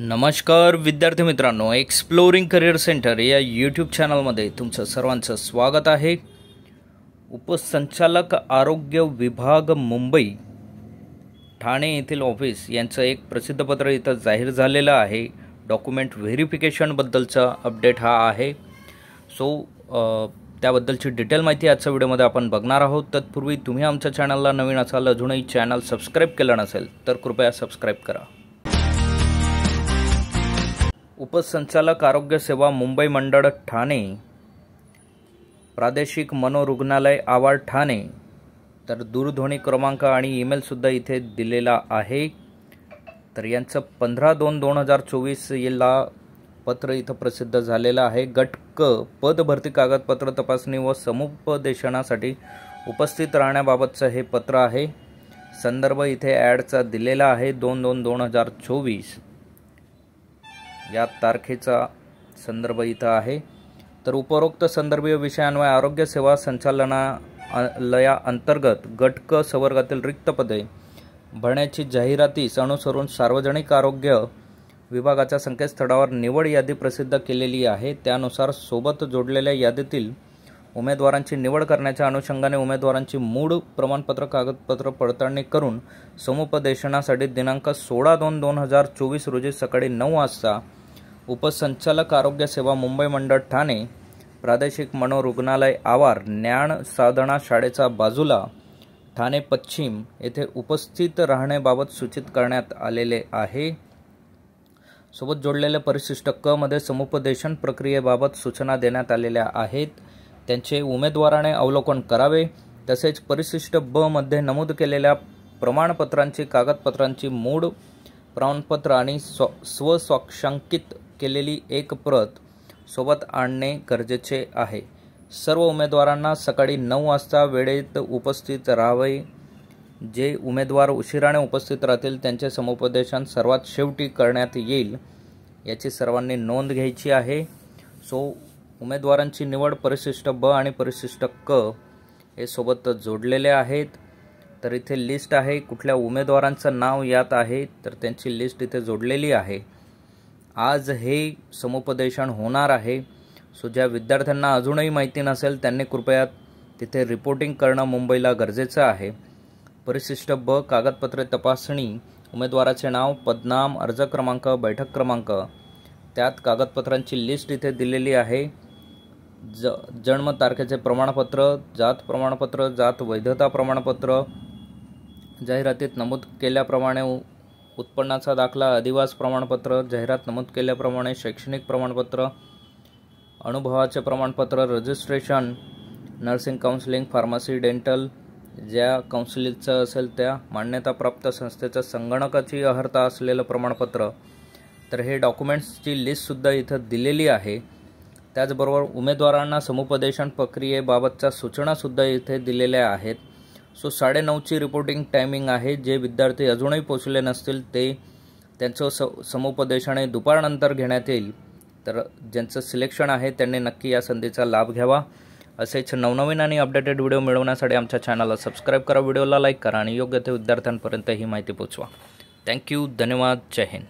नमस्कार विद्यार्थी मित्रांनो, एक्सप्लोरिंग करिअर सेंटर या यूट्यूब चॅनलमध्ये तुमचं सर्वांचं स्वागत आहे। उपसंचालक आरोग्य विभाग मुंबई ठाणे येथील ऑफिस यांचं एक प्रसिद्धपत्र इथं जाहीर झालेलं आहे। डॉक्युमेंट व्हेरिफिकेशनबद्दलचा अपडेट हा आहे। त्याबद्दलची डिटेल माहिती आजच्या व्हिडिओमध्ये आपण बघणार आहोत। तत्पूर्वी तुम्ही आमच्या चॅनलला नवीन असाल, अजूनही चॅनल सबस्क्राईब केलं नसेल तर कृपया सबस्क्राईब करा। उपसंचालक आरोग्य सेवा मुंबई मंडळ ठाणे, प्रादेशिक मनोरुग्णालय आवार ठाणे, तर दूरध्वनी क्रमांक आणि ईमेल सुद्धा इथे दिलेला आहे। तर यांचं 15/2/2024 याला पत्र इथं प्रसिद्ध झालेलं आहे। गट क पद भरती कागदपत्र तपासणी व समुपदेशनासाठी उपस्थित राहण्याबाबतचं हे पत्र आहे। संदर्भ इथे ॲडचा दिलेला आहे 2/2/2024 या तारखेचा संदर्भ इथं आहे। तर उपरोक्त संदर्भीय विषयांवर आरोग्य सेवा संचालनालया अंतर्गत गट क संवर्गातील रिक्त पदे भरण्याची जाहिरातीस अनुसरून सार्वजनिक आरोग्य विभागाच्या संकेतस्थळावर निवड यादी प्रसिद्ध केलेली आहे। त्यानुसार सोबत जोडलेल्या यादीतील उमेदवारांची निवड करण्याच्या अनुषंगाने उमेदवारांची मूळ प्रमाणपत्र कागदपत्र पडताळणी करून समुपदेशनासाठी दिनांक 16/2/2024 रोजी सकाळी 9 वाजता उपसंचालक आरोग्य सेवा मुंबई मंडळ ठाणे, प्रादेशिक मनोरुग्णालय आवार, ज्ञान साधना शाळेचा बाजूला, ठाणे पश्चिम येथे उपस्थित राहण्याबाबत सूचित करण्यात आलेले आहे। सोबत जोडलेल्या परिशिष्ट क मध्ये समुपदेशन प्रक्रियेबाबत सूचना देण्यात आलेल्या आहेत, त्यांचे उमेदवाराने अवलोकन करावे। तसेच परिशिष्ट ब मध्ये नमूद केलेल्या प्रमाणपत्रांची कागदपत्रांची मूळ प्रमाणपत्र आणि स्वस्वाक्षांकित केलेली एक प्रत सोबत आणणे गरजेचे आहे। सर्व उमेदवारांना सकाळी 9 वाजता वेळेत उपस्थित राहावे। जे उमेदवार उशिराने उपस्थित राहतील त्यांचे समुपदेशन सर्वात शेवटी करण्यात येईल, याची सर्वांनी नोंद घ्यायची आहे। उमेदवारांची निवड परिशिष्ट ब आणि परिशिष्ट क हे सोबत जोडलेले आहेत। तर इथे लिस्ट आहे, कुठल्या उमेदवारांचं नाव यात आहे तर त्यांची लिस्ट इथे जोडलेली आहे। आज हे समुपदेशन होणार आहे। ज्या विद्यार्थ्यांना अजूनही माहिती नसेल त्यांनी कृपया तिथे रिपोर्टिंग करणं मुंबईला गरजेचं आहे। परिशिष्ट ब कागदपत्रे तपासणी, उमेदवाराचे नाव, पदनाम, अर्ज क्रमांक, बैठक क्रमांक, त्यात कागदपत्रांची लिस्ट इथे दिलेली आहे। जन्म तारखेचे प्रमाणपत्र, जात प्रमाणपत्र, जात वैधता प्रमाणपत्र, जाहिरातीत नमूद केल्याप्रमाणे उत्पन्नाचा दाखला, अधिवास प्रमाणपत्र, जाहिरात नमूद केल्याप्रमाणे शैक्षणिक प्रमाणपत्र, अनुभवाचे प्रमाणपत्र, registration, nursing counselling, pharmacy, dental, ज्या काउन्सिलिंगचं असेल त्या मान्यताप्राप्त संस्थेचं संगणकाची अर्हता असलेलं प्रमाणपत्र। तर हे डॉक्युमेंट्सची लिस्टसुद्धा इथं दिलेली आहे। त्याचबरोबर उमेदवारांना समुपदेशन प्रक्रियेबाबतच्या सूचनासुद्धा इथे दिलेल्या आहेत। 9:30ची रिपोर्टिंग टायमिंग आहे। जे विद्यार्थी अजूनही पोहोचले नसतील त्यांचं समुपदेशन दुपारनंतर घेण्यात येईल। तर ज्यांचं सिलेक्शन आहे त्यांनी नक्की या संधीचा लाभ घ्यावा। असेच नवनवीन आणि अपडेटेड व्हिडिओ मिळवण्यासाठी आमच्या चॅनलला सबस्क्राईब करा, व्हिडिओला लाईक करा आणि योग्य ते विद्यार्थ्यांपर्यंत ही माहिती पोहोचवा। थँक्यू, धन्यवाद, जय हिंद।